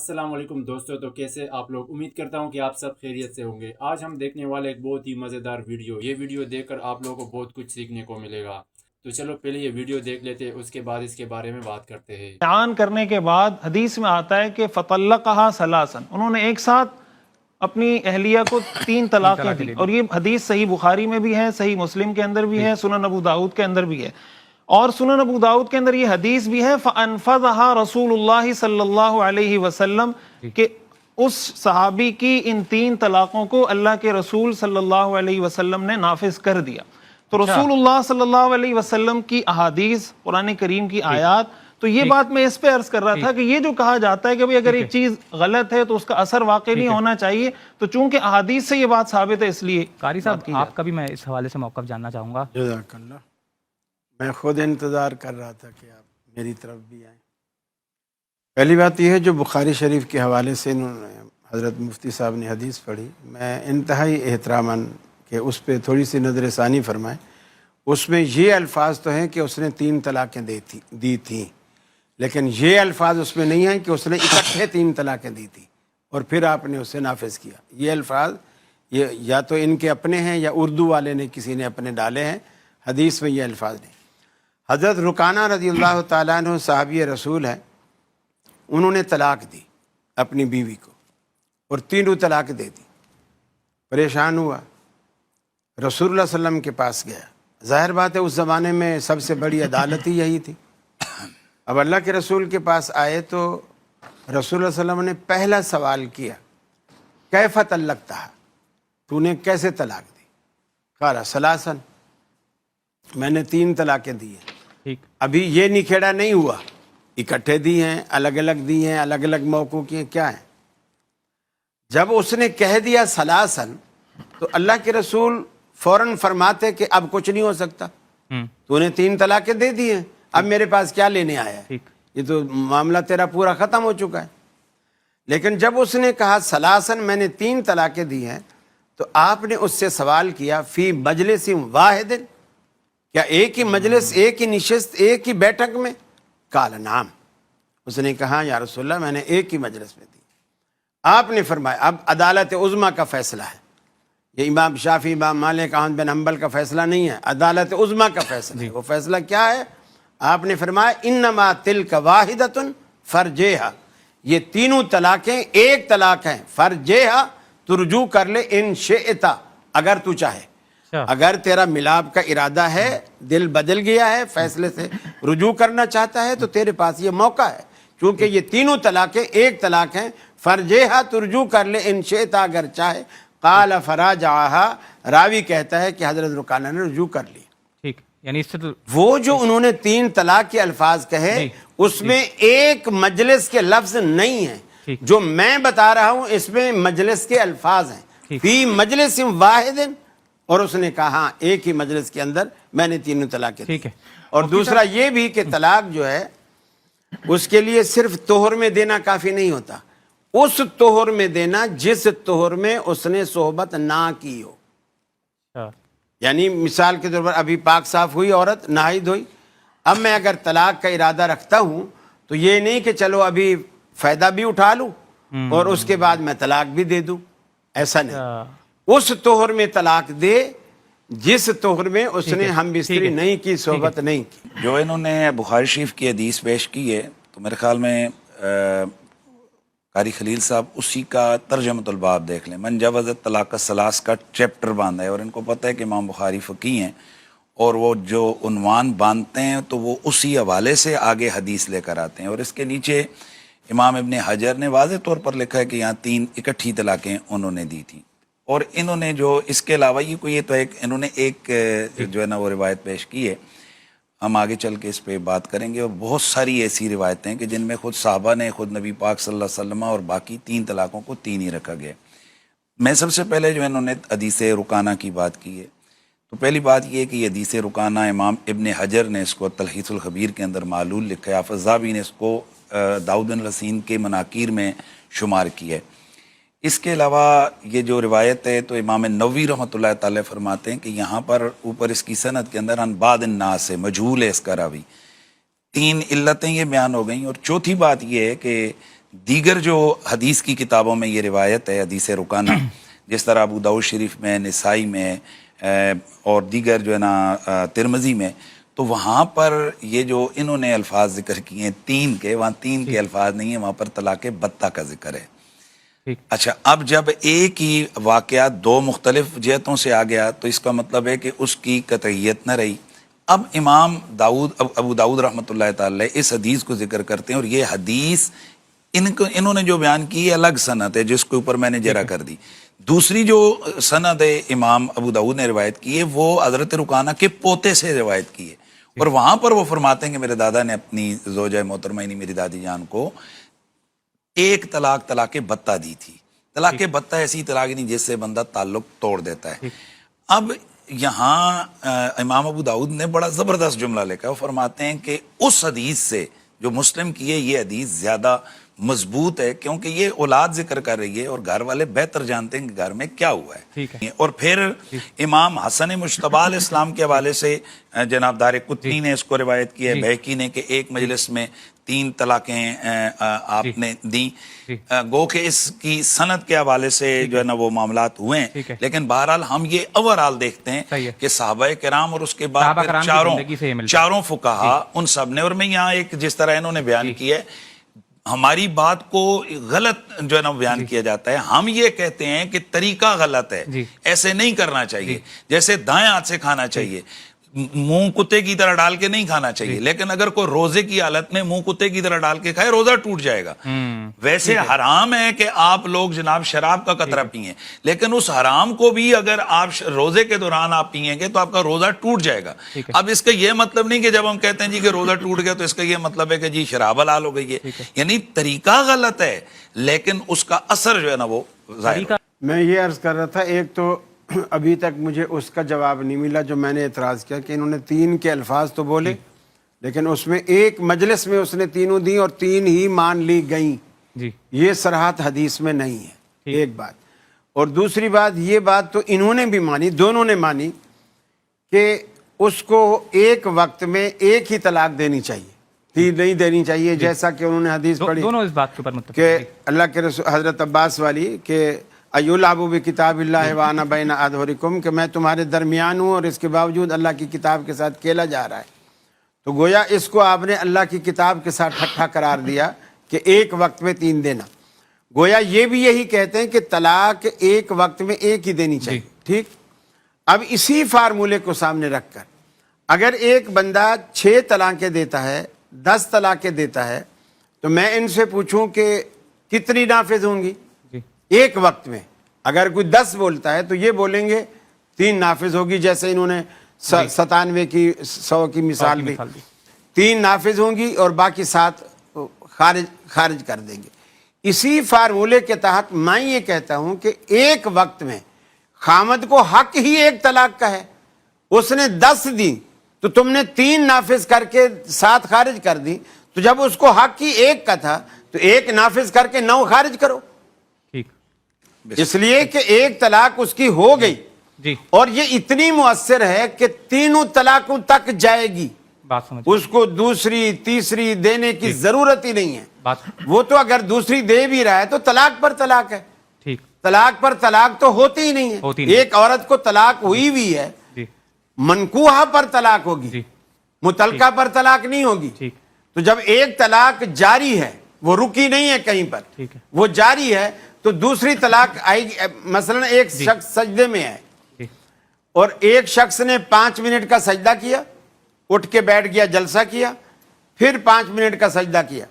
السلام علیکم دوستو، تو کیسے آپ لوگ؟ امید کرتا ہوں کہ آپ سب خیریت سے ہوں گے۔ آج ہم دیکھنے والے ایک بہت ہی مزیدار ویڈیو، یہ ویڈیو دیکھ کر آپ لوگوں کو بہت کچھ سیکھنے کو ملے گا۔ تو چلو پہلے یہ ویڈیو دیکھ لیتے، اس کے بعد اس کے بارے میں بات کرتے ہیں۔ اعان کرنے کے بعد حدیث میں آتا ہے کہ فطلقها ثلاثا، انہوں نے ایک ساتھ اپنی اہلیہ کو 3 طلاقیں دی، اور یہ حدیث صحیح بخاری میں بھی ہے، صحیح مسلم کے اندر بھی ہے، سنن ابو داؤد کے اندر بھی ہے، اور سنن ابو داؤد کے اندر یہ حدیث بھی ہے فَأَنْفَذَهَا رسول اللہ صلی اللہ علیہ وسلم، کہ اس صحابی کی ان 3 طلاقوں کو اللہ کے رسول صلی اللہ علیہ وسلم نے نافذ کر دیا۔ تو رسول اللہ صلی اللہ علیہ وسلم کی احادیث، قرآن کریم کی آیات، تو یہ بات میں اس پہ عرض کر رہا تھا کہ یہ جو کہا جاتا ہے کہ اگر ایک چیز غلط ہے تو اس کا اثر واقع نہیں ہونا چاہیے، تو چونکہ احادیث سے یہ بات ثابت ہے، اس لیے قاری صاحب آپ کا بھی میں اس حوالے سے موقف جاننا چاہوں گا۔ جزاک اللہ۔ میں خود انتظار کر رہا تھا کہ آپ میری طرف بھی آئیں۔ پہلی بات یہ ہے، جو بخاری شریف کے حوالے سے انہوں نے حضرت مفتی صاحب نے حدیث پڑھی، میں انتہائی احتراماً کہ اس پہ تھوڑی سی نظر ثانی فرمائیں۔ اس میں یہ الفاظ تو ہیں کہ اس نے 3 طلاقیں دی تھیں، لیکن یہ الفاظ اس میں نہیں ہیں کہ اس نے اکٹھے 3 طلاقیں دی تھیں اور پھر آپ نے اسے نافذ کیا۔ یہ الفاظ یہ یا تو ان کے اپنے ہیں یا اردو والے نے کسی نے اپنے ڈالے ہیں، حدیث میں یہ الفاظ نہیں۔ حضرت رکانہ رضی اللہ تعالیٰ عنہ صحابی رسول ہیں، انہوں نے طلاق دی اپنی بیوی کو اور 3 طلاق دے دی۔ پریشان ہوا، رسول اللہ صلی اللہ علیہ وسلم کے پاس گیا۔ ظاہر بات ہے اس زمانے میں سب سے بڑی عدالت ہی یہی تھی۔ اب اللہ کے رسول کے پاس آئے تو رسول اللہ صلی اللہ علیہ وسلم نے پہلا سوال کیا، کیف طلقتہا، تو نے کیسے طلاق دی؟ قال ثلاثا، میں نے 3 طلاقیں دی ہیں۔ ابھی یہ نکھیڑا نہیں ہوا، اکٹھے دی ہیں، الگ الگ دی ہیں، الگ الگ موقعوں کی ہیں، کیا ہیں؟ جب اس نے کہہ دیا ثلاثا تو اللہ کے رسول فوراً فرماتے کہ اب کچھ نہیں ہو سکتا، تو نے 3 طلاقیں دے دی ہیں، اب میرے پاس کیا لینے آیا ہے؟ یہ تو معاملہ تیرا پورا ختم ہو چکا ہے۔ لیکن جب اس نے کہا ثلاثا، میں نے 3 طلاقیں دی ہیں، تو آپ نے اس سے سوال کیا فی مجلس واحد، کیا ایک ہی مجلس، ایک ہی نشست، ایک ہی بیٹھک میں؟ قال نعم، اس نے کہا یا رسول اللہ میں نے ایک ہی مجلس میں دی۔ آپ نے فرمایا اب عدالت عظمیٰ کا فیصلہ ہے، یہ امام شافعی، امام مالک، احمد بن حنبل کا فیصلہ نہیں ہے، عدالت عظمیٰ کا فیصلہ ہے۔ وہ فیصلہ کیا ہے؟ آپ نے فرمایا انما تلک واحدۃ فرجیہا، یہ 3 طلاقیں ایک طلاق ہیں، فرجیہا، تو رجوع کر لے ان شئتا، اگر تو چاہے، اگر تیرا ملاپ کا ارادہ ہے، دل بدل گیا ہے، فیصلے سے رجوع کرنا چاہتا ہے، تو تیرے پاس یہ موقع ہے، چونکہ یہ 3 طلاقیں ایک طلاق ہیں، فرجیہا، تو رجوع کر لے ان شئتا، اگر چاہے۔ قال فراجعہا، راوی کہتا ہے کہ حضرت رکانہ نے رجوع کر لی۔ ٹھیک، یعنی اس سے تو وہ جو انہوں نے 3 طلاق کے الفاظ کہے، اس میں ایک مجلس کے لفظ نہیں ہیں، جو میں بتا رہا ہوں اس میں مجلس کے الفاظ ہیں، فی مجلس واحد، اور اس نے کہا ہاں ایک ہی مجلس کے اندر میں نے 3 طلاقیں دی۔ اور دوسرا یہ بھی کہ طلاق جو ہے اس کے لیے صرف طہر میں دینا کافی نہیں ہوتا، اس طہر میں دینا جس طہر میں اس نے صحبت نہ کی ہو۔ یعنی مثال کے طور پر ابھی پاک صاف ہوئی عورت، نہائی دھوئی، اب میں اگر طلاق کا ارادہ رکھتا ہوں تو یہ نہیں کہ چلو ابھی فائدہ بھی اٹھا لوں اور اس کے بعد میں طلاق بھی دے دوں، ایسا نہیں۔ اس طہر میں طلاق دے جس طہر میں اس نے ہم بستری نہیں کی، صحبت نہیں کی۔ جو انہوں نے بخاری شریف کی حدیث پیش کی ہے، تو میرے خیال میں قاری خلیل صاحب اسی کا ترجمۃ الباب دیکھ لیں، من جوز طلاق الثلاث کا چیپٹر باندھا ہے، اور ان کو پتہ ہے کہ امام بخاری فقیہ ہیں، اور وہ جو عنوان باندھتے ہیں تو وہ اسی حوالے سے آگے حدیث لے کر آتے ہیں، اور اس کے نیچے امام ابن حجر نے واضح طور پر لکھا ہے کہ یہاں 3 اکٹھی طلاقیں انہوں نے دی تھیں، اور انہوں نے جو اس کے علاوہ یہ تو انہوں نے ایک جو ہے نا وہ روایت پیش کی ہے، ہم آگے چل کے اس پہ بات کریں گے، اور بہت ساری ایسی روایتیں کہ جن میں خود صحابہ نے، خود نبی پاک صلی اللہ علیہ وسلم اور باقی 3 طلاقوں کو 3 ہی رکھا گیا۔ میں سب سے پہلے جو انہوں نے حدیث رکانہ کی بات کی ہے، تو پہلی بات یہ ہے کہ یہ حدیث رکانہ امام ابن حجر نے اس کو تلخیص الخبیر کے اندر معلول لکھا ہے، حافظ ذہبی نے اس کو داؤد بن رسین کے مناکیر میں شمار کیا ہے۔ اس کے علاوہ یہ جو روایت ہے تو امام نووی رحمۃ اللہ تعالی فرماتے ہیں کہ یہاں پر اوپر اس کی سند کے اندر بعد الناس ہے، مجہول ہے اس کا راوی۔ 3 علتیں یہ بیان ہو گئیں، اور چوتھی بات یہ ہے کہ دیگر جو حدیث کی کتابوں میں یہ روایت ہے حدیث رکانہ جس طرح ابو داؤد شریف میں، نسائی میں اور دیگر جو ہے نا ترمذی میں، تو وہاں پر یہ جو انہوں نے الفاظ ذکر کیے ہیں 3 کے، وہاں 3 کے الفاظ نہیں ہیں، وہاں پر طلاق بتہ کا ذکر ہے. اچھا، اب جب ایک ہی واقعہ 2 مختلف جہتوں سے آ گیا تو اس کا مطلب ہے کہ اس کی قطعیت نہ رہی. اب امام ابو داؤد رحمۃ اللہ تعالی اس حدیث کو ذکر کرتے ہیں، اور یہ حدیث انہوں نے جو بیان کی ہے الگ سند ہے جس کے اوپر میں نے جرا کر دی. دوسری جو سند ہے امام ابو داؤد نے روایت کی ہے وہ حضرت رکانہ کے پوتے سے روایت کی ہے، اور وہاں پر وہ فرماتے ہیں کہ میرے دادا نے اپنی زوجہ محترمہ یعنی میری دادی جان کو ایک طلاق بتہ دی تھی. طلاق بتہ ایسی طلاق نہیں جس سے بندہ تعلق توڑ دیتا ہے. اب یہاں امام ابو داؤد نے بڑا زبردست جملہ لکھا ہے، وہ فرماتے ہیں کہ اس حدیث سے جو مسلم کی ہے یہ حدیث زیادہ مضبوط ہے، کیونکہ یہ اولاد ذکر کر رہی ہے اور گھر والے بہتر جانتے ہیں کہ گھر میں کیا ہوا ہے. اور پھر امام حسن مجتبی علیہ السلام کے حوالے سے جناب دارقطنی نے اس کو روایت کی ہے، بہقی نے، کہ ایک مجلس میں 3 طلاقیں آپ نے دیں. گو کہ اس کی سند کے حوالے سے جو ہے نا وہ معاملات ہوئے ہیں، لیکن بہرحال ہم یہ اوورآل دیکھتے ہیں کہ صحابہ کرام اور اس کے بعد چاروں فقہا ان سب نے، اور میں یہاں ایک جس طرح انہوں نے بیان کیا ہے ہماری بات کو غلط جو ہے نا بیان کیا جاتا ہے. ہم یہ کہتے ہیں کہ طریقہ غلط ہے، ایسے نہیں کرنا چاہیے، جیسے دائیں ہاتھ سے کھانا چاہیے، منہ کتے کی طرح ڈال کے نہیں کھانا چاہیے. لیکن اگر کوئی روزے کی حالت میں منہ کتے کی طرح ڈال کے کھائے روزہ ٹوٹ جائے گا. ویسے حرام ہے کہ آپ لوگ جناب شراب کا قطرہ پیئیں، لیکن اس حرام کو بھی اگر آپ روزے کے دوران آپ پیئیں گے تو آپ کا روزہ ٹوٹ جائے گا. اب اس کا یہ مطلب نہیں کہ جب ہم کہتے ہیں جی کہ روزہ ٹوٹ گیا تو اس کا یہ مطلب ہے کہ جی شراب حلال ہو گئی ہے. یعنی طریقہ غلط ہے لیکن اس کا اثر جو ہے نا وہ ظاہر. میں یہ عرض کر رہا تھا، ایک تو ابھی تک مجھے اس کا جواب نہیں ملا جو میں نے اعتراض کیا کہ انہوں نے 3 کے الفاظ تو بولے لیکن اس میں ایک مجلس میں اس نے 3 دی اور 3 ہی مان لی گئیں. یہ صراحت حدیث میں نہیں ہے، ایک بات. اور دوسری بات، یہ بات تو انہوں نے بھی مانی، دونوں نے مانی کہ اس کو ایک وقت میں ایک ہی طلاق دینی چاہیے، 3 نہیں دینی چاہیے، جیسا کہ انہوں نے حدیث پڑھی دونوں اس بات کے اوپر متفق کہ اللہ کے رسول حضرت عباس والی کہ ایولابو بکتاب اللہ وانا بین اظہرکم، کہ میں تمہارے درمیان ہوں اور اس کے باوجود اللہ کی کتاب کے ساتھ کھیلا جا رہا ہے. تو گویا اس کو آپ نے اللہ کی کتاب کے ساتھ ٹھٹھا قرار دیا کہ ایک وقت میں 3 دینا. گویا یہ بھی یہی کہتے ہیں کہ طلاق ایک وقت میں ایک ہی دینی چاہیے. ٹھیک، اب اسی فارمولے کو سامنے رکھ کر اگر ایک بندہ 6 طلاقیں دیتا ہے، 10 طلاقیں دیتا ہے، تو میں ان سے پوچھوں کہ کتنی نافذ ہوں گی ایک وقت میں؟ اگر کوئی 10 بولتا ہے تو یہ بولیں گے 3 نافذ ہوگی، جیسے انہوں نے 97 کی 100 کی مثال دی. 3 نافذ ہوں گی اور باقی 7 خارج کر دیں گے. اسی فارمولے کے تحت میں یہ کہتا ہوں کہ ایک وقت میں خامد کو حق ہی ایک طلاق کا ہے، اس نے 10 دی تو تم نے 3 نافذ کر کے 7 خارج کر دی، تو جب اس کو حق ہی ایک کا تھا تو 1 نافذ کر کے 9 خارج کرو. اس لیے کہ ایک طلاق اس کی ہو گئی اور یہ اتنی مؤثر ہے کہ 3 طلاقوں تک جائے گی، اس کو دوسری تیسری دینے کی ضرورت ہی نہیں ہے. وہ تو اگر دوسری دے بھی رہا ہے تو طلاق پر طلاق ہے، طلاق پر طلاق تو ہوتی ہی نہیں ہے. ایک عورت کو طلاق ہوئی بھی ہے، منکوحہ پر طلاق ہوگی، متعلقہ پر طلاق نہیں ہوگی. تو جب ایک طلاق جاری ہے، وہ رکی نہیں ہے کہیں پر، وہ جاری ہے، تو دوسری طلاق آئے گی. مثلا ایک شخص سجدے میں ہے اور ایک شخص نے 5 منٹ کا سجدہ کیا، اٹھ کے بیٹھ گیا، جلسہ کیا، پھر 5 منٹ کا سجدہ کیا،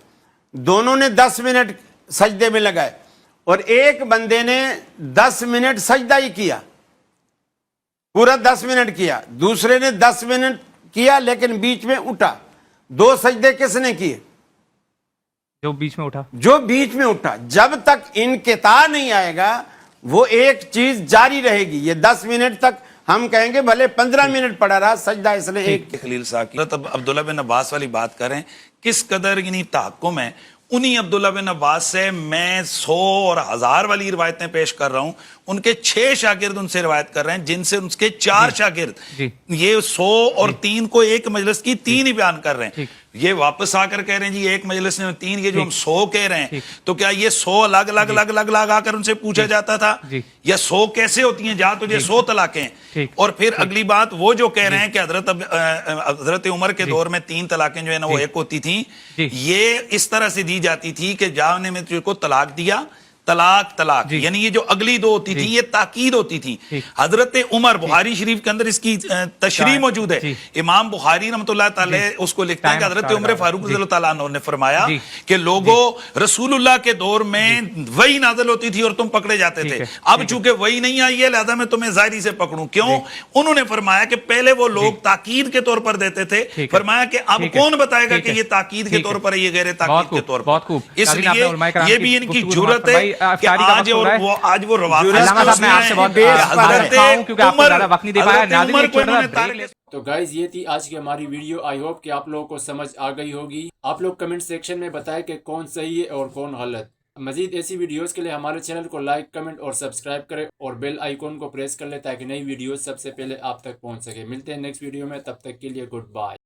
دونوں نے 10 منٹ سجدے میں لگائے، اور ایک بندے نے 10 منٹ سجدہ ہی کیا، پورا 10 منٹ کیا، دوسرے نے 10 منٹ کیا لیکن بیچ میں اٹھا. 2 سجدے کس نے کیے؟ جو بیچ میں اٹھا. جب تک انقطاع نہیں آئے گا وہ ایک چیز جاری رہے گی. یہ 10 منٹ تک ہم کہیں گے بھلے 15 منٹ پڑا رہا سجدہ اس نے ایک. خلیل صاحب کی عبداللہ بن عباس والی بات کریں، کس قدر یعنی تحکم ہے انہی عبداللہ بن عباس سے میں 100 اور 1000 والی روایتیں پیش کر رہا ہوں. ان کے 6 شاگرد ان سے روایت کر رہے ہیں، جن سے ان کے 4 شاگرد یہ 100 اور 3 کو ایک مجلس کی 3 ہی بیان کر رہے ہیں. یہ واپس آ کر کہہ رہے ہیں جی ایک مجلس میں 3, یہ جو ہم 100 کہہ رہے ہیں تو کیا یہ 100 الگ الگ آ کر ان سے پوچھا جاتا تھا یا 100 کیسے ہوتی ہیں؟ جہاں تجھے 100 طلاقیں ہیں. اور پھر اگلی بات وہ جو کہہ رہے ہیں کہ حضرت عمر کے دور میں 3 طلاقیں جو ہے نا وہ ایک ہوتی تھیں, یہ اس طرح سے دی جاتی تھی کہ جہاں نے تجھ کو طلاق دیا طلاق یعنی یہ جو اگلی 2 ہوتی تھی یہ تاکید ہوتی تھی. حضرت عمر, بخاری شریف کے اندر اس کی تشریح موجود ہے, امام بخاری رحمۃ اللہ تعالی اس کو لکھتے ہیں کہ حضرت عمر فاروق رضی اللہ تعالیٰ عنہ نے فرمایا کہ لوگوں رسول اللہ کے دور میں وحی نازل ہوتی تھی اور تم پکڑے جاتے تھے, اب چونکہ وحی نہیں آئی ہے لہذا میں تمہیں ظاہری سے پکڑوں. کیوں؟ انہوں نے فرمایا کہ پہلے وہ لوگ تاکید کے طور پر دیتے تھے, فرمایا کہ اب کون بتائے گا کہ یہ تاکید کے طور پر ہے, یہ غیر تاکید کے طور پر. اس لیے یہ بھی ان کی جرت ہے کہ آج وہ تو گائز یہ تھی آج کی ہماری ویڈیو. آئی ہوپ کہ آپ لوگوں کو سمجھ آ گئی ہوگی. آپ لوگ کمنٹ سیکشن میں بتائیں کہ کون صحیح ہے اور کون غلط. مزید ایسی ویڈیوز کے لیے ہمارے چینل کو لائک, کمنٹ اور سبسکرائب کریں اور بیل آئیکن کو پریس کر لیں تاکہ نئی ویڈیوز سب سے پہلے آپ تک پہنچ سکے. ملتے ہیں نیکسٹ ویڈیو میں, تب تک کے لیے گڈ بائے.